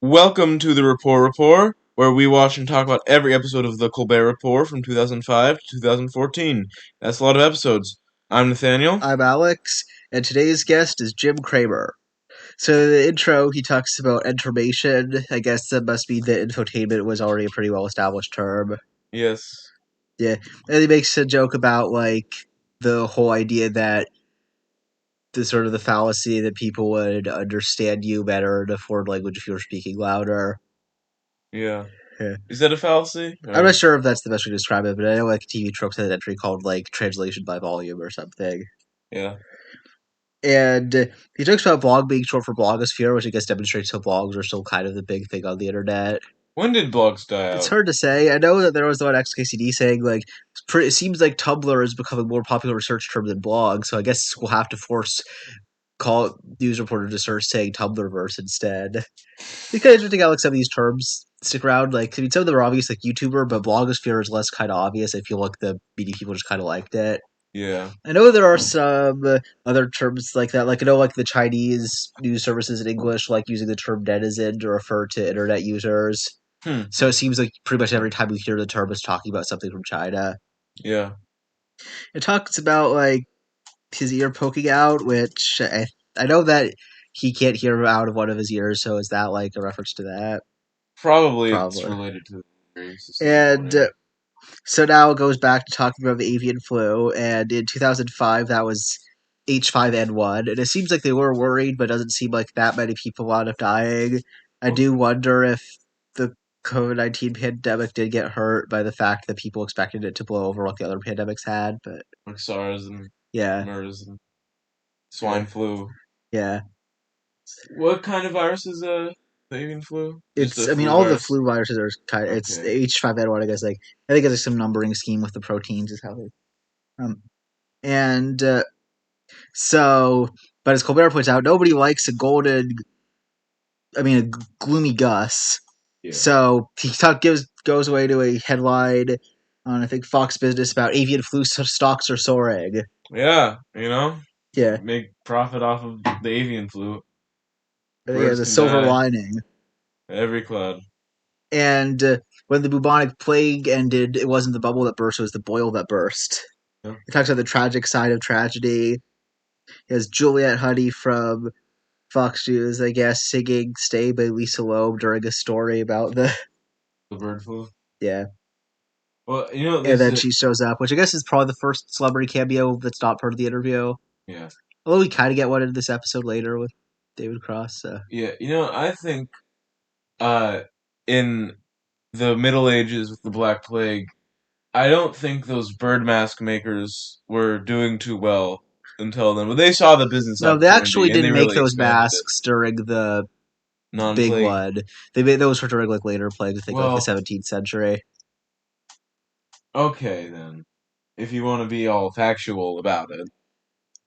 Welcome to the Report, where we watch and talk about every episode of the Colbert Report from 2005 to 2014. That's a lot of episodes. I'm Nathaniel. I'm Alex, and today's guest is Jim Cramer. So in the intro, he talks about information. I guess that must mean that infotainment was already a pretty well-established term. Yes. Yeah, and he makes a joke about, the whole idea that the fallacy that people would understand you better in a foreign language if you were speaking louder. Yeah. Yeah. Is that a fallacy? I'm not sure if that's the best way to describe it, but I know TV Tropes had an entry called translation by volume or something. Yeah. And he talks about blog being short for blogosphere, which I guess demonstrates how blogs are still kind of the big thing on the internet. When did blogs die out? It's hard to say. I know that there was the one XKCD saying, it seems like Tumblr is becoming a more popular search term than blog, so I guess we'll have to force news reporter to search saying Tumblrverse instead. It's kind of interesting how some of these terms stick around. Some of them are obvious, like YouTuber, but blogosphere is less kind of obvious. I feel like the media people just kind of liked it. Yeah. I know there are some other terms like that. The Chinese news services in English like using the term netizen to refer to internet users. So it seems like pretty much every time we hear the term, it's talking about something from China. Yeah. It talks about his ear poking out, which I know that he can't hear out of one of his ears. So is that a reference to that? Probably. It's related to and. So now it goes back to talking about the avian flu, and in 2005 that was H5N1, and it seems like they were worried, but it doesn't seem like that many people wound up dying. I do wonder if the COVID-19 pandemic did get hurt by the fact that people expected it to blow over like the other pandemics had, but like SARS and MERS and swine flu. Yeah. What kind of virus is the avian flu? All the flu viruses are kind of, it's H5N1, I guess, I think it's some numbering scheme with the proteins is how they, but as Colbert points out, nobody likes a gloomy Gus. Yeah. So he goes away to a headline on, I think, Fox Business about avian flu stocks are soaring. Yeah, Yeah. Make profit off of the avian flu. The silver lining. Every cloud. And when the bubonic plague ended, it wasn't the bubble that burst, it was the boil that burst. Yeah. It talks about the tragic side of tragedy. It has Juliet Huddy from Fox News, I guess, singing Stay by Lisa Loeb during a story about the bird flu? Yeah. Well, and then she shows up, which I guess is probably the first celebrity cameo that's not part of the interview. Yeah. Although we kind of get one in this episode later with David Cross. So. Yeah, I think in the Middle Ages with the Black Plague, I don't think those bird mask makers were doing too well until then. But they saw the business opportunity. No, they actually didn't make those masks during the big one. They made those for during later plagues, I think, the 17th century. Okay, then. If you want to be all factual about it.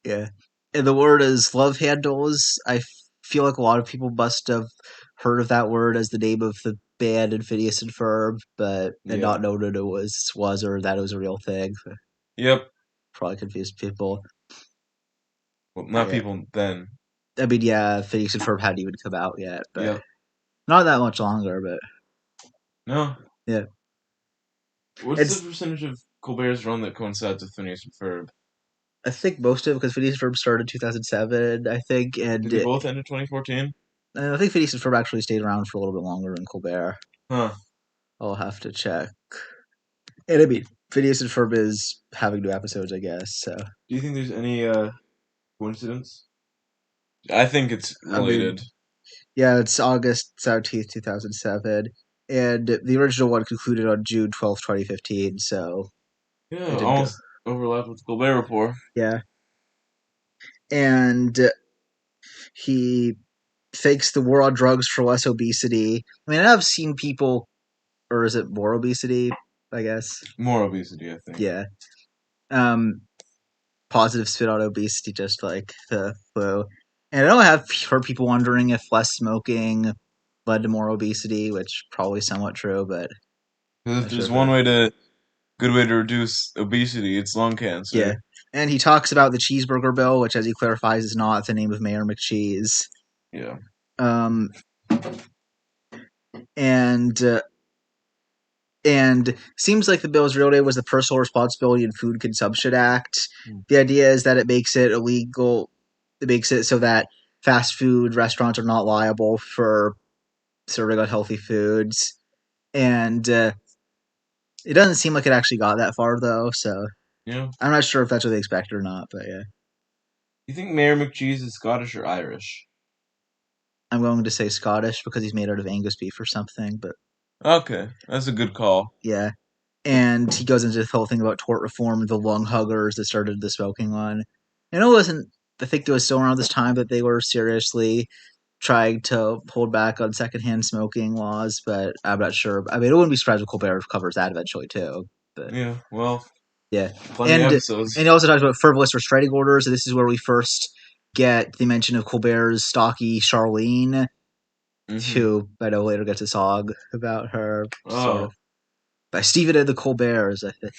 Yeah. And the word is love handles. I feel like a lot of people must have heard of that word as the name of the band in Phineas and Ferb, but not known that it was or that it was a real thing. Yep. Probably confused people. Well, not people then. I mean, Phineas and Ferb hadn't even come out yet, but not that much longer, but... No. Yeah. What's the percentage of Colbert's run that coincides with Phineas and Ferb? I think most of it, because Phineas and Ferb started in 2007, I think, and... Did they both end in 2014? I think Phineas and Ferb actually stayed around for a little bit longer than Colbert. Huh. I'll have to check. And I mean, Phineas and Ferb is having new episodes, I guess, so... Do you think there's any, coincidence? I think it's related. It's August 17th, 2007, and the original one concluded on June 12th, 2015, so... Yeah, almost overlapped with the Colbert Report. Yeah. And he fakes the war on drugs for less obesity. I mean, I've seen people... Or is it more obesity, I guess? More obesity, I think. Yeah. Positive spin on obesity, just like the flu. And I know I have heard people wondering if less smoking led to more obesity, which probably somewhat true, but... If there's one good way to reduce obesity, it's lung cancer. Yeah. And he talks about the cheeseburger bill, which, as he clarifies, is not the name of Mayor McCheese. Yeah. and and seems like the bill's real name was the Personal Responsibility and Food Consumption Act. The idea is that it makes it illegal. It makes it so that fast food restaurants are not liable for serving unhealthy foods, and it doesn't seem like it actually got that far though. So Yeah. I'm not sure if that's what they expected or not. But yeah, You think Mayor McCheese is Scottish or Irish? I'm going to say Scottish because he's made out of Angus beef or something. But Okay, that's a good call. yeah, and he goes into this whole thing about tort reform, the lung huggers that started the smoking one. And it wasn't. I think it was still around this time that they were seriously trying to hold back on secondhand smoking laws, but I'm not sure. I mean, it wouldn't be surprised if Colbert covers that eventually too. But Yeah, well, yeah, plenty of and episodes. he also talks about frivolous restraining orders. This is where we first get the mention of Colbert's stocky Charlene, Mm-hmm. who I know later gets a song about her, sort Oh, of by Stephen and the Colberts. I think.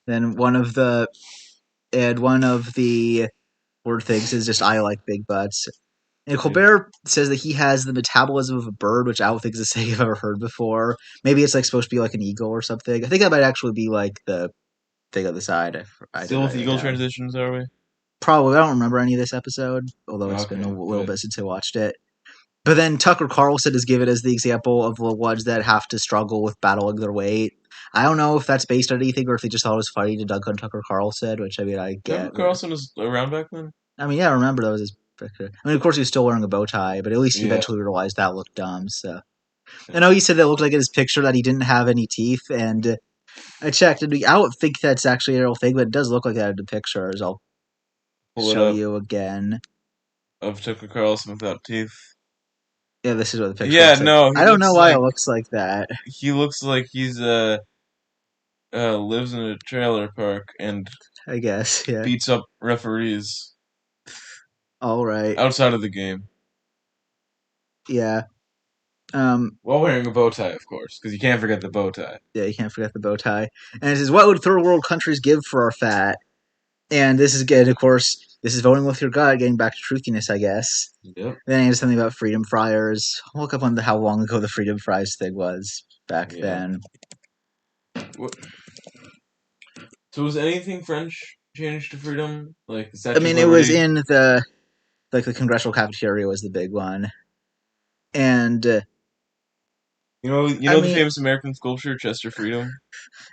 Then one of the word things is just I like big butts. And yeah. Colbert says that he has the metabolism of a bird, which I don't think is a saying I've ever heard before. Maybe it's like supposed to be like an eagle or something. I think that might actually be like the thing on the side. I didn't Still with write it Eagle down. transitions, are we? Probably I don't remember any of this episode, although it's been a Okay, little good. bit since I watched it. But then Tucker Carlson is given as the example of the ones that have to struggle with battling their weight. I don't know if that's based on anything or if they just thought it was funny to dunk on Tucker Carlson, which I mean I Tucker get. But Carlson was around back then? I mean, yeah, I remember that was his picture. I mean, of course, he was still wearing a bow tie, but at least he Yeah. eventually realized that looked dumb. So I Yeah. know he said that it looked like in his picture that he didn't have any teeth, and I checked, and I don't think that's actually a real thing, but it does look like that in the pictures. I'll Pull it show up you again. of Tucker Carlson without teeth. Yeah, this is what the picture Yeah, looks like. no, I don't know why it looks like that. he looks like he's lives in a trailer park and I guess, yeah. beats up referees All right, outside of the game yeah. Um, while wearing a bow tie, of course, because you can't forget the bow tie. yeah, you can't forget the bow tie. And it says, "What would third world countries give for our fat?" And this is again, of course, this is voting with your gut, getting back to truthiness, I guess. Yep. Then he has something about freedom fryers. I'll look up on how long ago the freedom fries thing was back Yeah. then. What, so was anything French changed to freedom? Like the I Statue of mean, it was Liberty? in the congressional cafeteria was the big one, and You I know the mean, famous American sculpture Chester Freedom?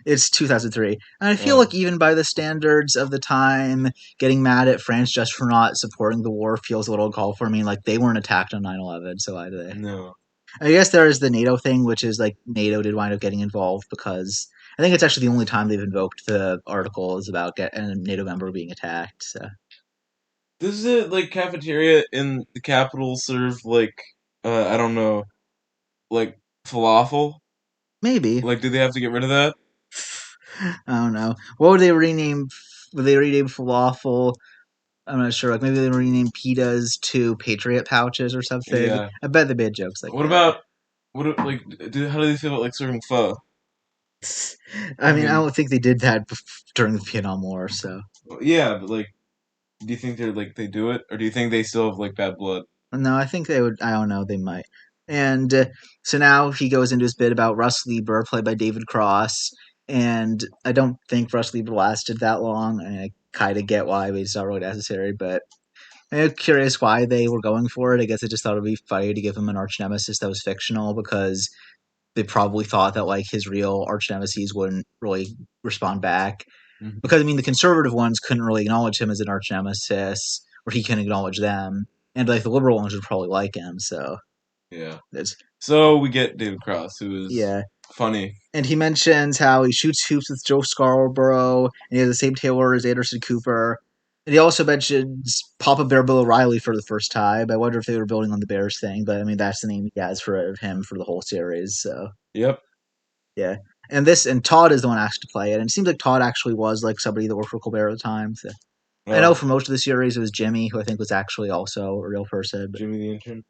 it's 2003, and I feel Oh, like even by the standards of the time, getting mad at France just for not supporting the war feels a little uncalled for. I mean, like they weren't attacked on 9/11, so why do they? no. I guess there is the NATO thing, which is like NATO did wind up getting involved because I think it's actually the only time they've invoked the articles about a NATO member being attacked. So Does the like cafeteria in the Capitol serve like I don't know, like falafel? maybe Like, do they have to get rid of that? I don't know. What would they rename? Would they rename falafel? I'm not sure. Like maybe they rename pitas to Patriot pouches or something. Yeah. I bet they made jokes like What that. about like how do they feel about like serving pho? I I mean, I mean, don't think they did that during the Vietnam War. So yeah, but like, do you think they're like they do it, or do you think they still have like bad blood? no, I think they would. I don't know. They might. And so now he goes into his bit about Russ Lieber, played by David Cross. And I don't think Russ Lieber lasted that long. And I kind of get why, but it's not really necessary. But I'm curious why they were going for it. I guess I just thought it'd be funny to give him an arch nemesis that was fictional because they probably thought that like his real arch nemesis wouldn't really respond back. Hmm. Because I mean, the conservative ones couldn't really acknowledge him as an arch nemesis, or he couldn't acknowledge them, and like the liberal ones would probably like him. So Yeah. it's So we get David Cross, who is yeah. funny. And he mentions how he shoots hoops with Joe Scarborough, and he has the same tailor as Anderson Cooper. And he also mentions Papa Bear Bill O'Reilly for the first time. I wonder if they were building on the Bears thing, but I mean that's the name he has for him for the whole series. So Yep. yeah. And Todd is the one asked to play it, and it seems like Todd actually was like somebody that worked for Colbert at the time. So I know Oh, for most of the series it was Jimmy, who I think was actually also a real person, but Jimmy the intern,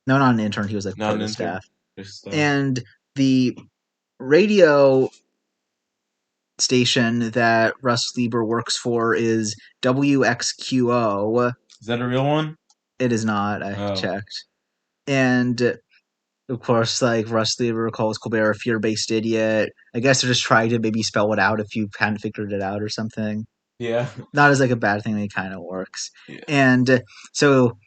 no, not an intern. He was like not part an of the intern. staff. Just And the radio station that Russ Lieber works for is WXQO. is that a real one? It is not. I Oh, checked, and Of course, like Russ Lieber calls Colbert a fear-based idiot. I guess they're just trying to maybe spell it out if you hadn't figured it out or something. Yeah. Not as like a bad thing, it kind of works. Yeah. And so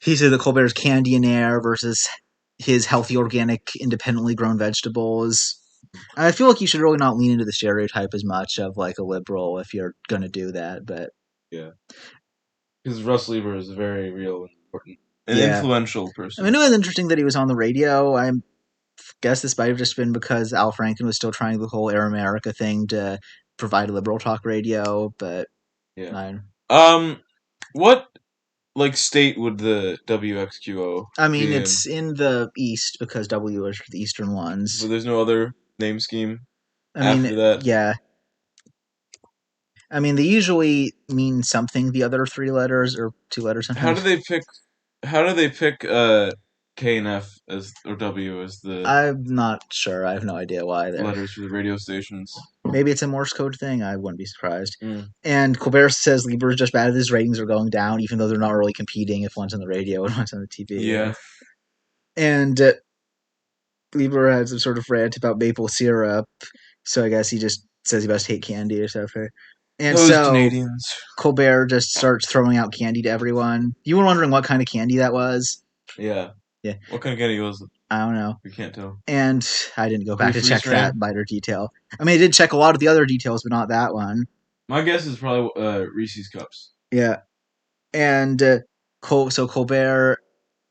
he said that Colbert's candy and air versus his healthy, organic, independently grown vegetables. I feel like you should really not lean into the stereotype as much of like a liberal if you're going to do that, but Yeah. Because Russ Lieber is a very real and important and yeah. influential I mean, person. it was interesting that he was on the radio. I guess this might have just been because Al Franken was still trying the whole Air America thing to provide liberal talk radio, but Yeah. I, What like state would the WXQO I mean, be in? it's in the East because W is for the Eastern But ones. there's no other name scheme I mean, after that. yeah. I mean, they usually mean something, the other three letters or two letters How do sometimes. they pick? How do they pick K and F as or W as the I'm not sure. I have no idea why there. letters for the radio stations? Maybe it's a Morse code thing. I wouldn't be surprised. Mm. And Colbert says Lieber is just bad. His ratings are going down, even though they're not really competing if one's on the radio and one's on the TV. Yeah. And Lieber has some sort of rant about maple syrup. So I guess he just says he must hate candy or something. And Those so Canadians. Colbert just starts throwing out candy to everyone. You were wondering what kind of candy that was? Yeah. Yeah. What kind of candy was it? I don't know. We can't tell. And I didn't go back to Pre-freeze check that frame? minor detail. I mean, I did check a lot of the other details, but not that one. My guess is probably Reese's Cups. Yeah. And so Colbert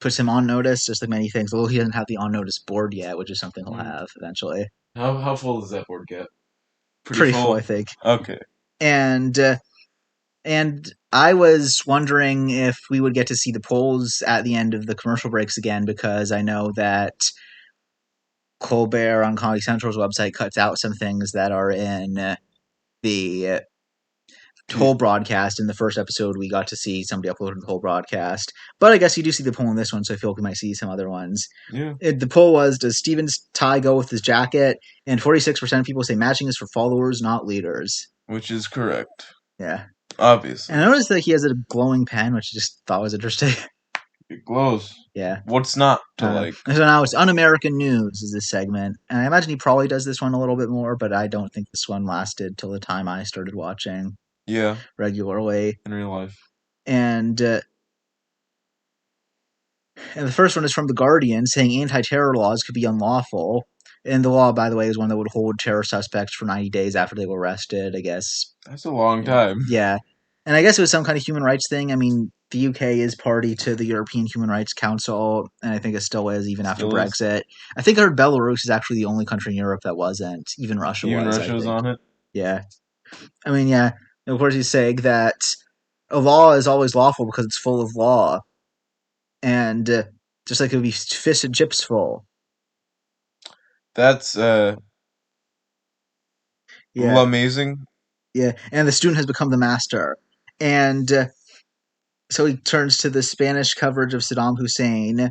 puts him on notice, just like many things. Although he doesn't have the on notice board yet, which is something he'll Mm. have eventually. How full does that board get? Pretty full, I think. Okay. And I was wondering if we would get to see the polls at the end of the commercial breaks again, because I know that Colbert on Comedy Central's website cuts out some things that are in the whole broadcast. In the first episode, we got to see somebody uploading the whole broadcast. But I guess you do see the poll in this one, so I feel like we might see some other ones. Yeah. The poll was, does Steven's tie go with his jacket? And 46% of people say matching is for followers, not leaders. Which is correct. Yeah. Obviously. And I noticed that he has a glowing pen, which I just thought was interesting. It glows. Yeah. What's not to like? So now it's Un-American News is this segment. And I imagine he probably does this one a little bit more, but I don't think this one lasted till the time I started watching Yeah. regularly. In real life. And the first one is from The Guardian, saying anti-terror laws could be unlawful. And the law, by the way, is one that would hold terror suspects for 90 days after they were arrested, I guess. That's a long time. Yeah. And I guess it was some kind of human rights thing. I mean, the UK is party to the European Human Rights Council, and I think it still is, even after Brexit. I think I heard Belarus is actually the only country in Europe that wasn't. Even Russia Even was. Russia was on it? Yeah. I mean, yeah. And of course, he's saying that a law is always lawful because it's full of law. And just like it would be fish and chips full. That's amazing. Yeah, and the student has become the master. And so he turns to the Spanish coverage of Saddam Hussein,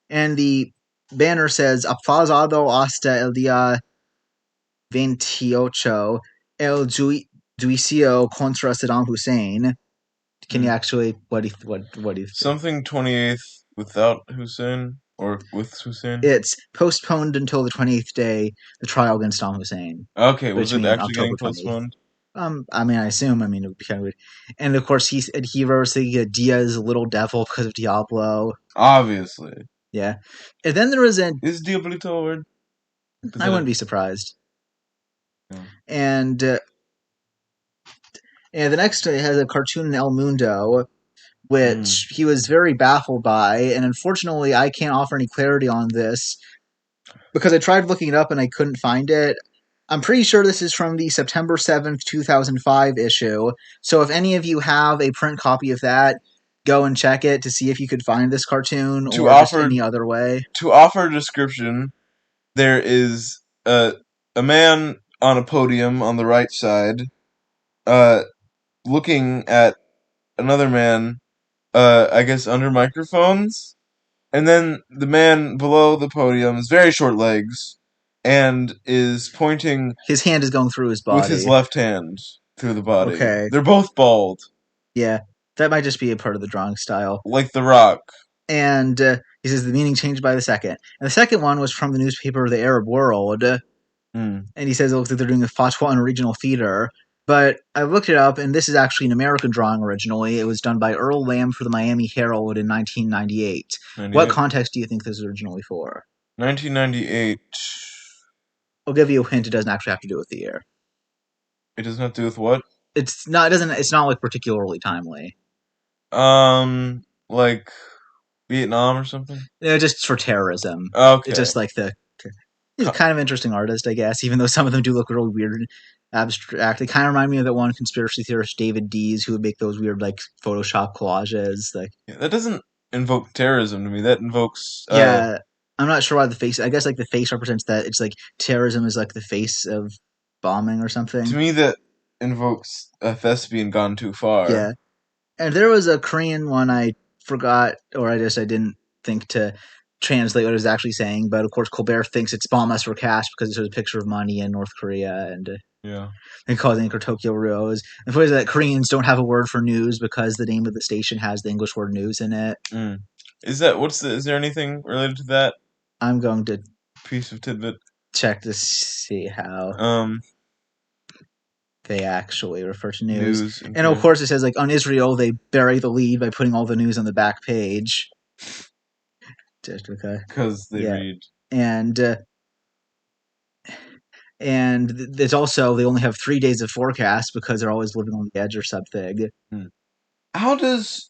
and the banner says, "Apazado hasta el día 28, el juicio contra Saddam Hussein." Can you actually, what do you think? Something 28th without Hussein, or with Hussein? It's postponed until the 20th day, the trial against Saddam Hussein. Okay, was it actually October getting postponed? I mean, I assume. I mean, it would be kind of weird. And of course, he wrote the Diaz Little Devil because of Diablo. Obviously. Yeah. And then there was Is Diablito a word? I wouldn't be surprised. No. And the next has a cartoon in El Mundo, which he was very baffled by. And unfortunately, I can't offer any clarity on this because I tried looking it up and I couldn't find it. I'm pretty sure this is from the September 7th, 2005 issue. So if any of you have a print copy of that, go and check it to see if you could find this cartoon or just any other way. To offer a description, there is a man on a podium on the right side, looking at another man, I guess under microphones, and then the man below the podium has very short legs and is pointing. His hand is going through his body with his left hand through the body. Okay, they're both bald. Yeah, that might just be a part of the drawing style, like The Rock. And He says the meaning changed by the second. And the second one was from the newspaper The Arab World. Hmm. And he says it looks like they're doing a fatwa in regional theater. But I looked it up, and this is actually an American drawing originally. It was done by Earl Lamb for the Miami Herald in 1998. What 98. context do you think this is originally for? 1998. I'll give you a hint. It doesn't actually have to do with the year. It does not do with what? It's not. It doesn't. It's not like particularly timely. Like Vietnam or something? Just for terrorism. It's Okay. just like the. He's Co- kind of interesting artist, I guess. Even though some of them do look really weird, and abstract. They kind of remind me of that one conspiracy theorist, David Dees, who would make those weird like Photoshop collages. Like, yeah, that doesn't invoke terrorism to me. That invokes, yeah, I'm not sure why the face. I guess like the face represents that. It's like terrorism is like the face of bombing or to something. me, that invokes a thespian gone too far. Yeah, and there was a Korean one I forgot, or I didn't think to translate what it was actually saying. But of course, Colbert thinks it's bomb us for cash because it shows a picture of money in North Korea Yeah. and causing Tokyo Rose. And for that, Koreans don't have a word for news because the name of the station has the English word news in it. Mm. Is there anything related to that I'm going to piece of tidbit? check to see how Um, they actually refer to news. news, And of okay. course, it says like on Israel, they bury the lead by putting all the news on the back page. Just okay, Because they yeah, read. and it's also they only have 3 days of forecast because they're always living on the edge or something. Hmm. How does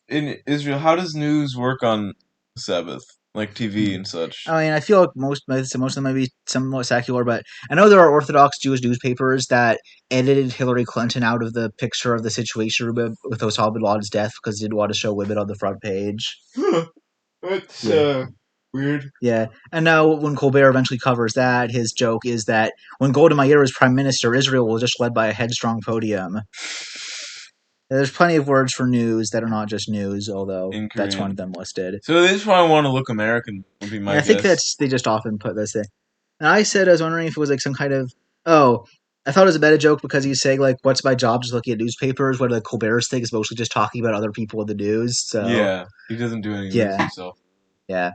news work on Sabbath? Like TV and such? I mean, I feel like most of them might be somewhat secular, but I know there are Orthodox Jewish newspapers that edited Hillary Clinton out of the picture of the Situation Room with Osama bin Laden's death because they didn't want to show women on the front page. That's Yeah. weird. Yeah, and now when Colbert eventually covers that, his joke is that when Golda Meir is prime minister, Israel was just led by a headstrong podium. There's plenty of words for news that are not just news, although In that's one of Korean. them listed. So they just probably want to look American, would be And my I think guess. that's they just often put this in. And I was wondering if it was like some kind of oh, I thought it was a meta joke because he's saying like, "What's my job? Just looking at newspapers." What like Colbert's thing is mostly just talking about other people in the news. So Yeah, he doesn't do any news yeah, himself. yeah.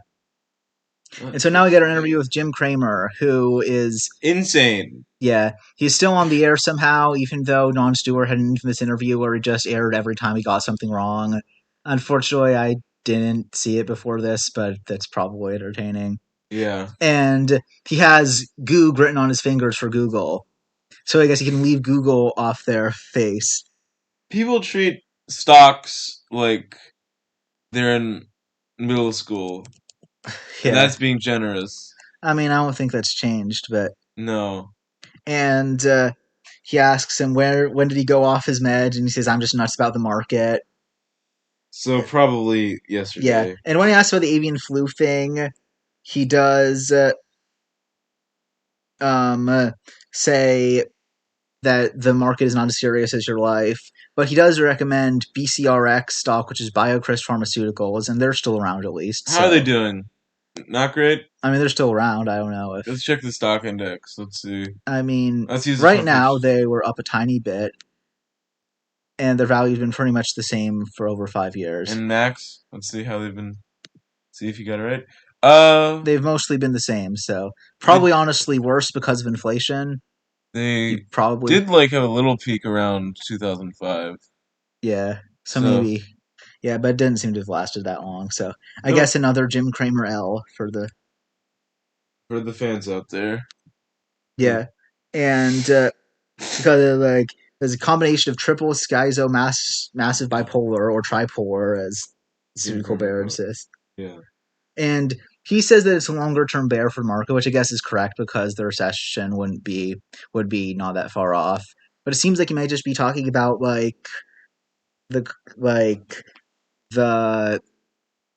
And That's so so now we get our strange. interview with Jim Cramer, who is Insane. yeah, he's still on the air somehow, even though Jon Stewart had an infamous interview where he just aired every time he got something wrong. Unfortunately, I didn't see it before this, but that's probably entertaining. Yeah. And he has Goog written on his fingers for Google. So I guess he can leave Google off their face. People treat stocks like they're in middle school, and Yeah. that's being generous. I mean, I don't think that's changed, but. No. And he asks him when did he go off his meds, and he says, I'm just nuts about the market. So probably Yeah. yesterday. And when he asks about the avian flu thing, he does um, say that the market is not as serious as your life, but he does recommend BCRX stock, which is BioCryst Pharmaceuticals, and they're still around at least. How are they So, doing? Not great. I mean, they're still around. I don't know if. Let's check the stock index. Let's see. I mean, Let's use the right front now page. they were up a tiny bit, and their value's been pretty much the same for over 5 years. And Max. Let's see how they've been. See if you got it right. They've mostly been the same, so They probably honestly worse because of inflation. You they probably did like have a little peak around 2005. yeah. So So maybe yeah, but it didn't seem to have lasted that long. So I nope guess another Jim Cramer L for the for the fans out there. yeah, and because like there's a combination of triple schizo massive bipolar or tripolar as Jim Stephen Cramer. Colbert Oh, insists, yeah. and he says that it's a longer term bear for the market, which I guess is correct because the recession would be not that far off. But it seems like he might just be talking about the like the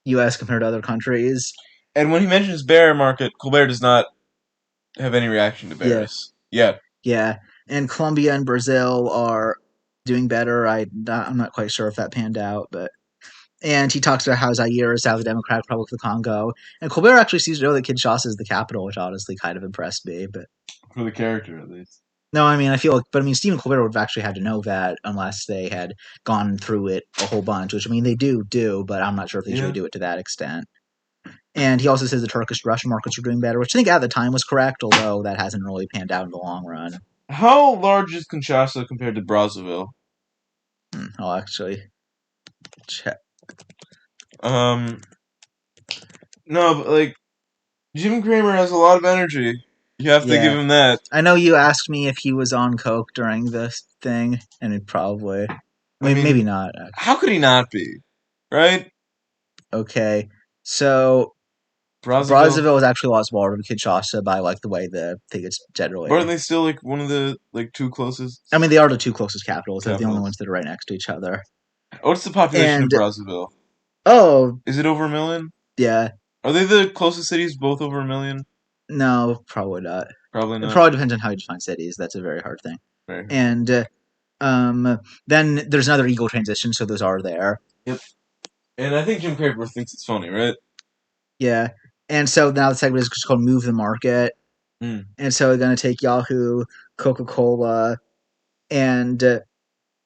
U.S. compared to other countries. And when he mentions bear market, Colbert does not have any reaction to Yeah, bears yet. yeah, and Colombia and Brazil are doing better. I'm not quite sure if that panned out, but and he talks about how Zaire is now the Democratic Republic of the Congo. And Colbert actually seems to know that Kinshasa is the capital, which honestly kind of impressed me. But For the character, at least. no, I mean I feel like, but I mean Stephen Colbert would have actually had to know that unless they had gone through it a whole bunch, which I mean they do, but I'm not sure if they usually Yeah. do it to that extent. And he also says the Turkish Russian markets are doing better, which I think at the time was correct, although that hasn't really panned out in the long run. How large is Kinshasa compared to Brazzaville? I'll actually check. Um, no, but like Jim Cramer has a lot of energy. You have to give Yeah. him that. I know you asked me if he was on coke during this thing, and it probably, I maybe mean, not. how could he not be? Right? Okay, so Brazzaville. Brazzaville is actually a lot smaller than Kinshasa by like the way the thing is But aren't generally. they still like one of the like two I mean, closest they are the two closest capitals. They're the only ones capitals? that are right next to each other. What's the population of And Brazzaville? oh Is it over a million? yeah, Are they the closest cities both over a million? no, probably not. Probably It not. probably depends on how you define cities. That's a very hard thing. Very hard thing. And then there's another ego transition, so those are there. Yep. And I think Jim Cramer thinks it's funny, right? Yeah. And so now the segment is just called Move the Market. Mm. And so we're going to take Yahoo, Coca Cola, and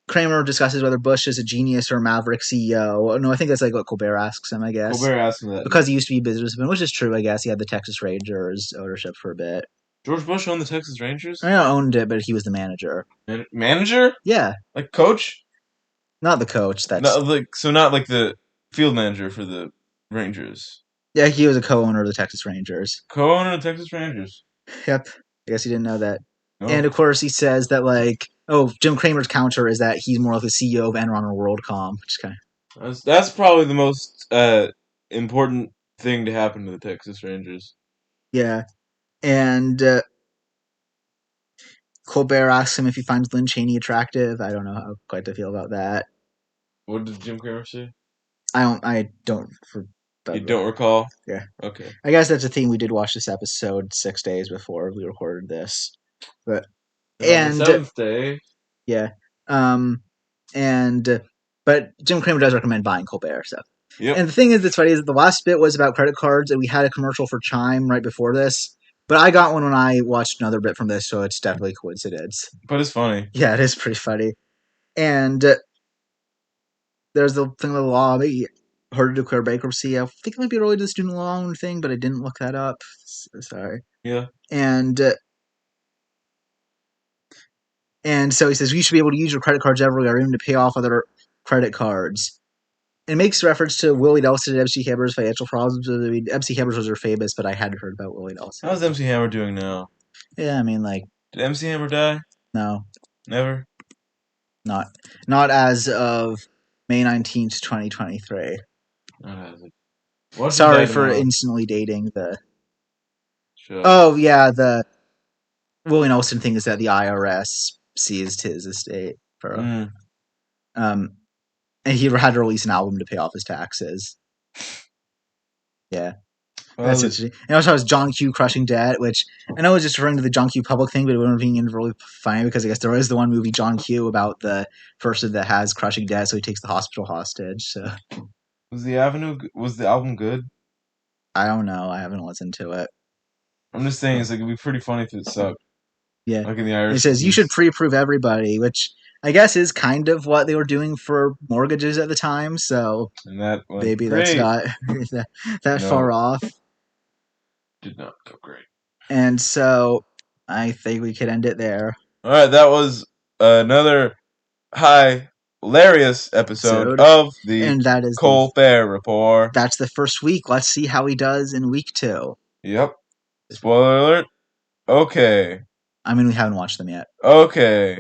Kramer discusses whether Bush is a genius or a maverick CEO. No, I think that's like what Colbert asks him, I guess. Colbert asked me that. Because he used to be a businessman, which is true, I guess. He had the Texas Rangers ownership for a bit. George Bush owned the Texas Rangers? I mean, not owned it, but he was the manager. Manager? Yeah. Like coach? Not the coach. No, That's like so not like the field manager for the Rangers. yeah, he was a co-owner of the Texas Rangers. Co-owner of Texas Rangers. Yep. I guess he didn't know that. No. And of course, he says that like, oh, Jim Cramer's counter is that he's more like the CEO of Enron or WorldCom, which is kind of That's probably the most important thing to happen to the Texas Rangers. yeah. And Colbert asks him if he finds Lynn Cheney attractive. I don't know how quite to feel about that. What did Jim Cramer say? I don't. You don't recall? Yeah. Okay. I guess that's a theme. We did watch this episode 6 days before we recorded this, but And on the and seventh day, yeah, and but Jim Cramer does recommend buying Colbert. So, yep. and the thing is that's funny is that the last bit was about credit cards, and we had a commercial for Chime right before this. But I got one when I watched another bit from this, so it's definitely coincidence. But it's funny. Yeah, it is pretty funny. And there's the thing with the law. They heard to declare bankruptcy. I think it might be related to the student loan thing, but I didn't look that up. Sorry. Yeah. And so he says you should be able to use your credit cards everywhere, even to pay off other credit cards. It makes reference to Willie Nelson and MC Hammer's financial problems. I mean, MC Hammer's was famous, but I hadn't heard about Willie Nelson. How's MC Hammer doing now? Yeah, I mean, like, Did MC Hammer die? no, Never? not as of May 19th, 2023. Not as it. What if he Sorry died for tomorrow? instantly dating the. Sure. Oh yeah, the Willie Nelson thing is that the IRS seized his estate for and he had to release an album to pay off his taxes. Yeah. Well, That's interesting. And also, has John Q crushing debt, which I know is just referring to the John Q public thing, but it wouldn't be really funny because I guess there is the one movie John Q about the person that has crushing debt, so he takes the hospital hostage. So was the album good? I don't know. I haven't listened to it. I'm just saying, it's like it'd be pretty funny if it sucked. Yeah. Like in the It Irish. says you should pre-approve everybody, which I guess is kind of what they were doing for mortgages at the time. So And that went maybe great. that's not that No. far off. Did not go great. And so I think we could end it there. All right, that was another hilarious episode of the And that is Colbert Report. That's the first week. Let's see how he does in week 2. Yep. Spoiler alert. Okay. I mean, we haven't watched them yet. Okay.